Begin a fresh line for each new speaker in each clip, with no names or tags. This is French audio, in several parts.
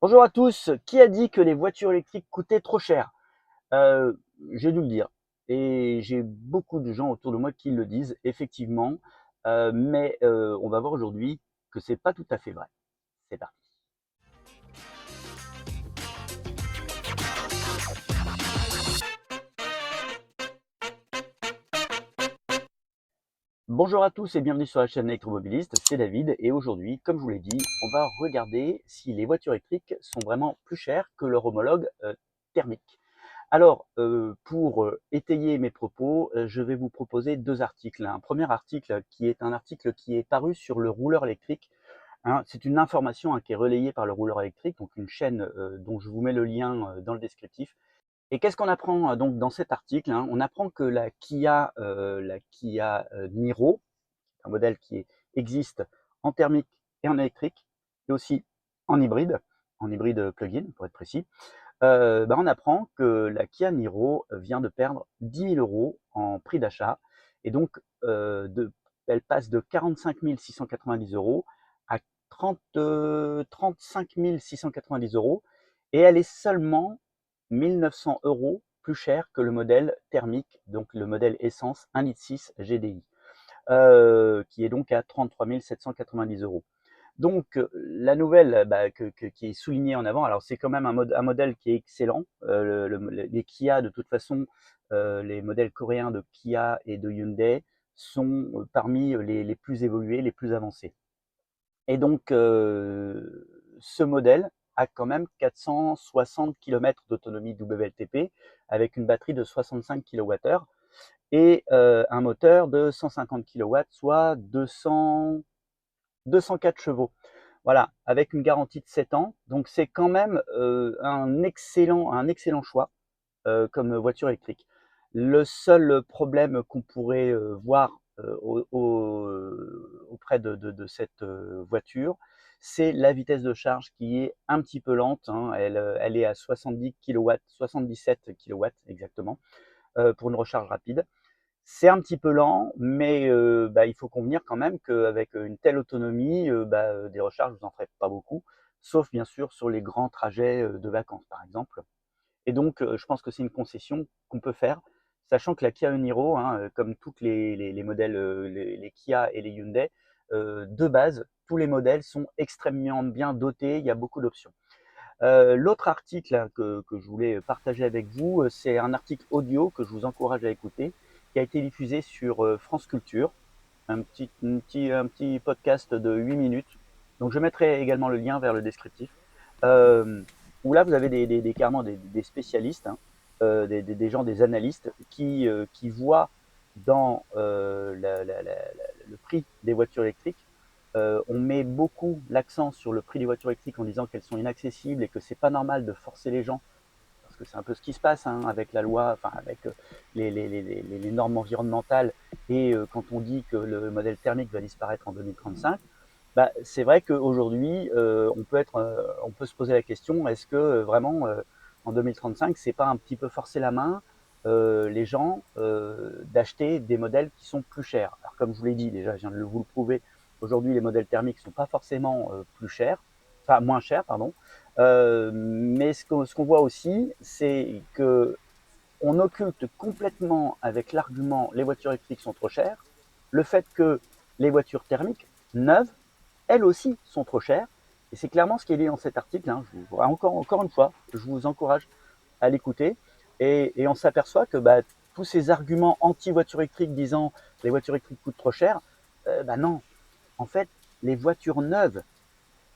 Bonjour à tous. Qui a dit que les voitures électriques coûtaient trop cher? Heu, j'ai dû le dire et j'ai beaucoup de gens autour de moi qui le disent effectivement, mais on va voir aujourd'hui que c'est pas tout à fait vrai. C'est parti. Bonjour à tous et bienvenue sur la chaîne Électromobiliste, c'est David et aujourd'hui, comme je vous l'ai dit, on va regarder si les voitures électriques sont vraiment plus chères que leur homologue, thermique. Alors, pour, étayer mes propos, je vais vous proposer 2 articles. Un premier article qui est un article qui est paru sur le rouleur électrique, hein. C'est une information, hein, qui est relayée par le rouleur électrique, donc une chaîne, dont je vous mets le lien, dans le descriptif. Et qu'est-ce qu'on apprend, donc dans cet article, hein? On apprend que la Kia Niro, un modèle qui existe en thermique et en électrique et aussi en hybride plug-in pour être précis. On apprend que la Kia Niro vient de perdre 10 000 € en prix d'achat et donc elle passe de 45 690 € à 35 690 € et elle est seulement 1 900 € plus chère que le modèle thermique, donc le modèle essence 1,6 litre GDI, qui est donc à 33 790 €. Donc la nouvelle qui est soulignée en avant, alors c'est quand même un modèle qui est excellent. Les Kia, de toute façon, les modèles coréens de Kia et de Hyundai sont parmi les plus évolués, les plus avancés. Et donc ce modèle a quand même 460 km d'autonomie WLTP avec une batterie de 65 kWh et un moteur de 150 kW, soit 204 chevaux. Voilà, avec une garantie de 7 ans. Donc c'est quand même un excellent choix comme voiture électrique. Le seul problème qu'on pourrait voir auprès de cette voiture, c'est la vitesse de charge qui est un petit peu lente, hein. Elle est à 70 kW, 77 kW exactement, pour une recharge rapide. C'est un petit peu lent, mais il faut convenir quand même qu'avec une telle autonomie, des recharges, vous en ferez pas beaucoup, sauf bien sûr sur les grands trajets de vacances, par exemple. Et donc, je pense que c'est une concession qu'on peut faire, sachant que la Kia Niro, hein, comme toutes les modèles, les Kia et les Hyundai, de base, tous les modèles sont extrêmement bien dotés, il y a beaucoup d'options. L'autre article hein, que je voulais partager avec vous, c'est un article audio que je vous encourage à écouter, qui a été diffusé sur France Culture, un petit podcast de 8 minutes. Donc je mettrai également le lien vers le descriptif, euh, où là vous avez carrément des spécialistes, hein, des gens, des analystes qui voient dans le prix des voitures électriques. On met beaucoup l'accent sur le prix des voitures électriques en disant qu'elles sont inaccessibles et que c'est pas normal de forcer les gens, parce que c'est un peu ce qui se passe hein, avec la loi, enfin avec les normes environnementales, et quand on dit que le modèle thermique va disparaître en 2035, c'est vrai qu'aujourd'hui, on peut se poser la question, est-ce que vraiment en 2035, c'est pas un petit peu forcer la main les gens d'acheter des modèles qui sont plus chers. Alors comme je vous l'ai dit déjà, je viens de vous le prouver, aujourd'hui les modèles thermiques ne sont pas forcément plus chers, enfin moins chers, pardon. Mais ce qu'on voit aussi, c'est que on occulte complètement avec l'argument les voitures électriques sont trop chères, le fait que les voitures thermiques neuves, elles aussi, sont trop chères. Et c'est clairement ce qui est dit dans cet article, hein. Encore une fois, je vous encourage à l'écouter. Et on s'aperçoit que tous ces arguments anti-voitures électriques disant les voitures électriques coûtent trop cher, non. En fait, les voitures neuves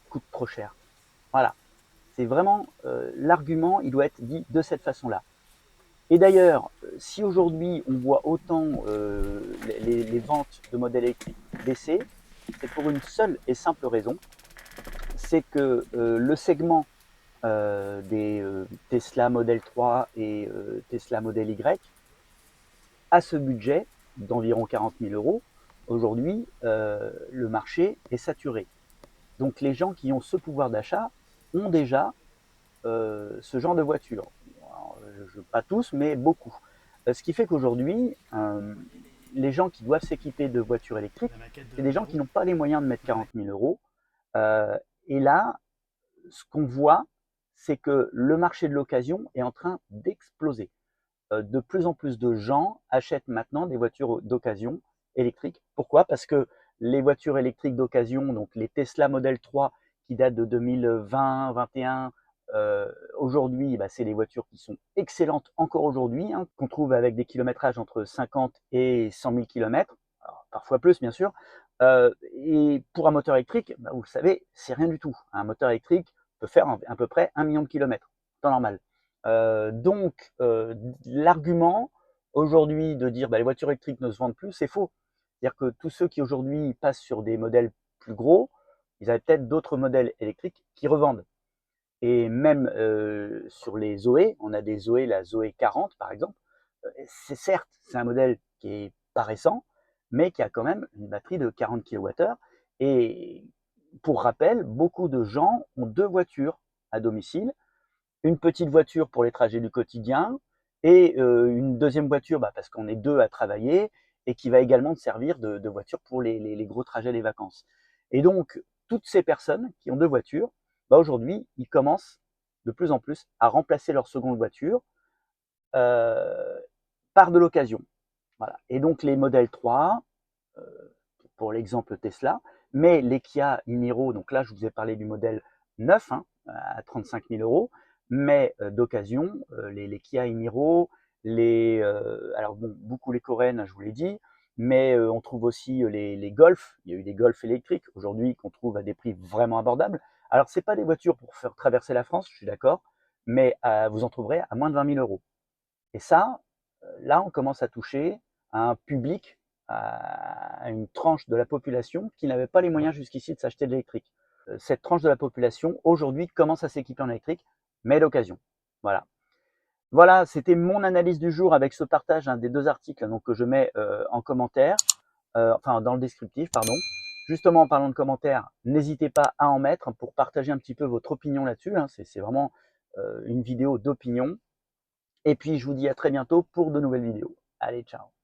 coûtent trop cher. Voilà. C'est vraiment l'argument, il doit être dit de cette façon-là. Et d'ailleurs, si aujourd'hui on voit autant les ventes de modèles électriques baisser, c'est pour une seule et simple raison, c'est que le segment des Tesla Model 3 et Tesla Model Y a ce budget d'environ 40 000 euros. Aujourd'hui, le marché est saturé. Donc les gens qui ont ce pouvoir d'achat ont déjà ce genre de voiture. Alors, pas tous, mais beaucoup. Ce qui fait qu'aujourd'hui, les gens qui doivent s'équiper de voitures électriques, c'est des gens qui n'ont pas les moyens de mettre 40 000 euros. Euh, et là, ce qu'on voit, c'est que le marché de l'occasion est en train d'exploser. De plus en plus de gens achètent maintenant des voitures d'occasion électriques. Pourquoi? Parce que les voitures électriques d'occasion, donc les Tesla Model 3 qui datent de 2020, 2021, aujourd'hui, bah, c'est des voitures qui sont excellentes encore aujourd'hui, hein, qu'on trouve avec des kilométrages entre 50 et 100 000 km, alors, parfois plus bien sûr. Et pour un moteur électrique, bah, vous le savez, c'est rien du tout. Un moteur électrique peut faire à peu près 1 million de kilomètres, temps normal. Donc, l'argument aujourd'hui de dire bah, les voitures électriques ne se vendent plus, c'est faux. C'est-à-dire que tous ceux qui aujourd'hui passent sur des modèles plus gros, ils avaient peut-être d'autres modèles électriques qui revendent. Et même sur les Zoé, on a des Zoé, la Zoé 40 par exemple, c'est certes, c'est un modèle qui est pas récent, mais qui a quand même une batterie de 40 kWh. Et pour rappel, beaucoup de gens ont 2 voitures à domicile, une petite voiture pour les trajets du quotidien et une deuxième voiture bah, parce qu'on est 2 à travailler et qui va également servir de voiture pour les gros trajets des vacances. Et donc, toutes ces personnes qui ont 2 voitures, bah, aujourd'hui, ils commencent de plus en plus à remplacer leur seconde voiture par de l'occasion. Voilà. Et donc, les modèles 3, pour l'exemple Tesla, mais les Kia e-Niro, donc là, je vous ai parlé du modèle 9 hein, à 35 000 euros, mais d'occasion, les Kia e-Niro, alors bon, beaucoup les Coréennes, je vous l'ai dit, mais on trouve aussi les Golf. Il y a eu des Golf électriques aujourd'hui qu'on trouve à des prix vraiment abordables. Alors, ce n'est pas des voitures pour faire traverser la France, je suis d'accord, mais vous en trouverez à moins de 20 000 euros. Et ça, là, on commence à toucher à un public, à une tranche de la population qui n'avait pas les moyens jusqu'ici de s'acheter de l'électrique. Cette tranche de la population, aujourd'hui, commence à s'équiper en électrique, mais d'occasion. Voilà. Voilà, c'était mon analyse du jour avec ce partage des 2 articles donc, que je mets en commentaire, enfin dans le descriptif, pardon. Justement, en parlant de commentaires, n'hésitez pas à en mettre pour partager un petit peu votre opinion là-dessus. Hein. C'est vraiment une vidéo d'opinion. Et puis, je vous dis à très bientôt pour de nouvelles vidéos. Allez, ciao!